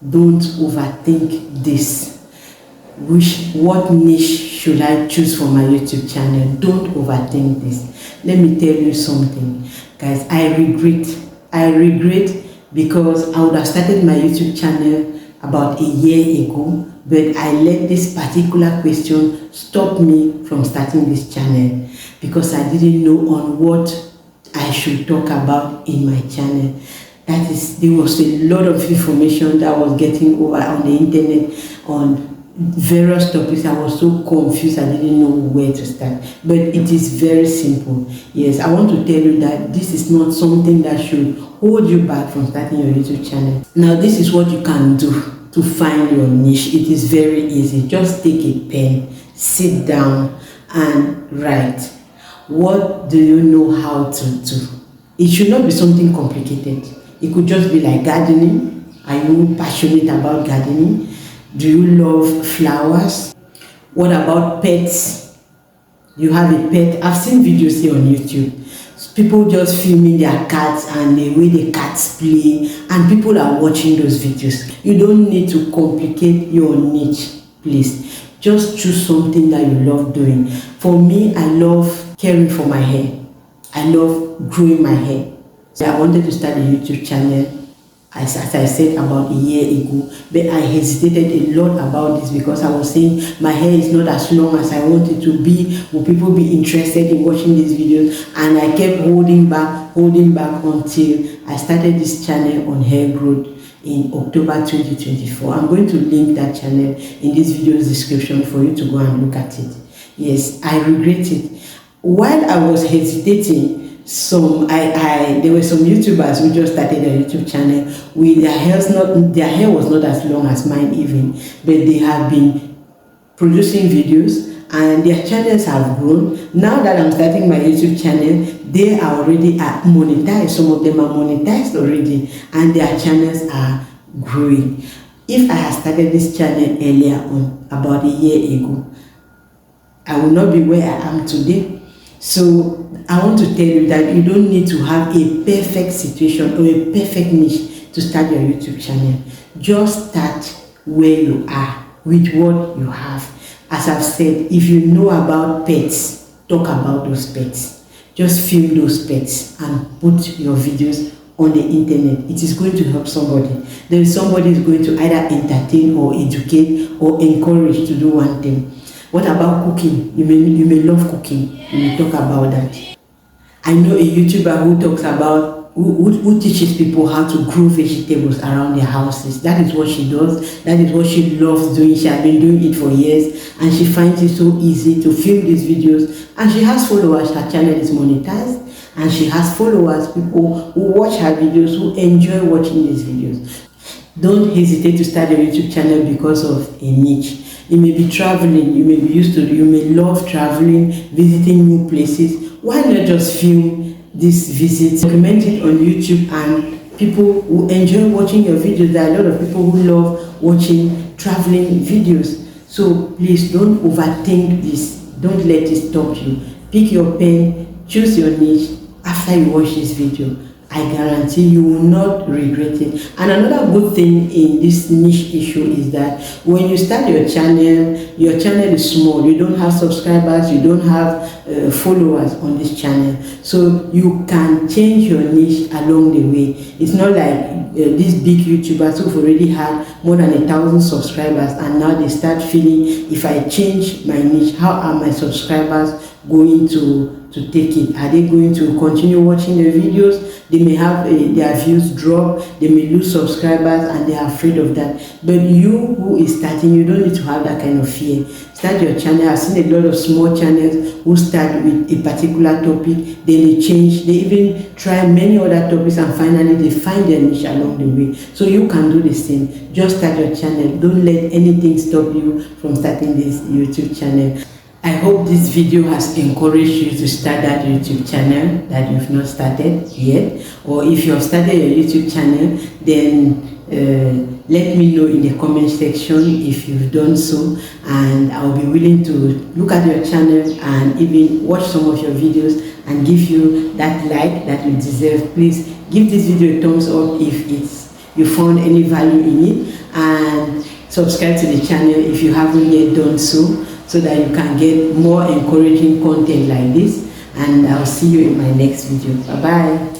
don't overthink this. What niche should I choose for my YouTube channel? Don't overthink this. Let me tell you something, guys. I regret because I would have started my YouTube channel about a year ago, but I let this particular question stop me from starting this channel because I didn't know on what I should talk about in my channel. There was a lot of information that I was getting over on the internet on various topics. I was so confused, I didn't know where to start. But it is very simple. Yes, I want to tell you that this is not something that should hold you back from starting your YouTube channel. Now, this is what you can do to find your niche. It is very easy. Just take a pen, sit down and write. What do you know how to do? It should not be something complicated. It could just be like gardening. Are you passionate about gardening? Do you love flowers? What about pets? You have a pet. I've seen videos here on YouTube. People just filming their cats and the way the cats play, and people are watching those videos. You don't need to complicate your niche, please. Just choose something that you love doing. For me, I love caring for my hair. I love growing my hair. So I wanted to start a YouTube channel, as I said, about a year ago, but I hesitated a lot about this because I was saying my hair is not as long as I want it to be. Will people be interested in watching these videos? And I kept holding back until I started this channel on hair growth in October 2024. I'm going to link that channel in this video's description for you to go and look at it. Yes, I regret it. While I was hesitating, there were some YouTubers who just started a YouTube channel with their hair was not as long as mine even, but they have been producing videos and their channels have grown. Now that I'm starting my YouTube channel, they are already monetized. Some of them are monetized already and their channels are growing. If I had started this channel earlier on, about a year ago, I would not be where I am today. So I want to tell you that you don't need to have a perfect situation or a perfect niche to start your YouTube channel. Just start where you are with what you have. As I've said, if you know about pets, talk about those pets. Just film those pets and put your videos on the internet. It is going to help somebody. Then somebody is going to either entertain or educate or encourage to do one thing. What about cooking? You may love cooking. You may talk about that. I know a YouTuber who talks about, who teaches people how to grow vegetables around their houses. That is what she does. That is what she loves doing. She has been doing it for years and she finds it so easy to film these videos. And she has followers. Her channel is monetized and she has followers, people who watch her videos, who enjoy watching these videos. Don't hesitate to start a YouTube channel because of a niche. You may be traveling, you may be used to, you may love traveling, visiting new places. Why not just film these visits, document it on YouTube, and people who enjoy watching your videos? There are a lot of people who love watching traveling videos. So please don't overthink this. Don't let it stop you. Pick your pen, choose your niche after you watch this video. I guarantee you will not regret it. And another good thing in this niche issue is that when you start your channel is small. You don't have subscribers, you don't have followers on this channel. So you can change your niche along the way. It's not like these big YouTubers who've already had more than 1,000 subscribers and now they start feeling, if I change my niche, how are my subscribers going to take it? Are they going to continue watching the videos? They may have their views drop, they may lose subscribers and they are afraid of that. But you who is starting, you don't need to have that kind of fear. Start your channel. I've seen a lot of small channels who start with a particular topic, then they change, they even try many other topics and finally they find their niche along the way. So you can do the same. Just start your channel. Don't let anything stop you from starting this YouTube channel. I hope this video has encouraged you to start that YouTube channel that you've not started yet. Or if you have started your YouTube channel, then let me know in the comment section if you've done so, and I'll be willing to look at your channel and even watch some of your videos and give you that like that you deserve. Please give this video a thumbs up if you found any value in it, and subscribe to the channel if you haven't yet done so, so that you can get more encouraging content like this. And I'll see you in my next video. Bye bye.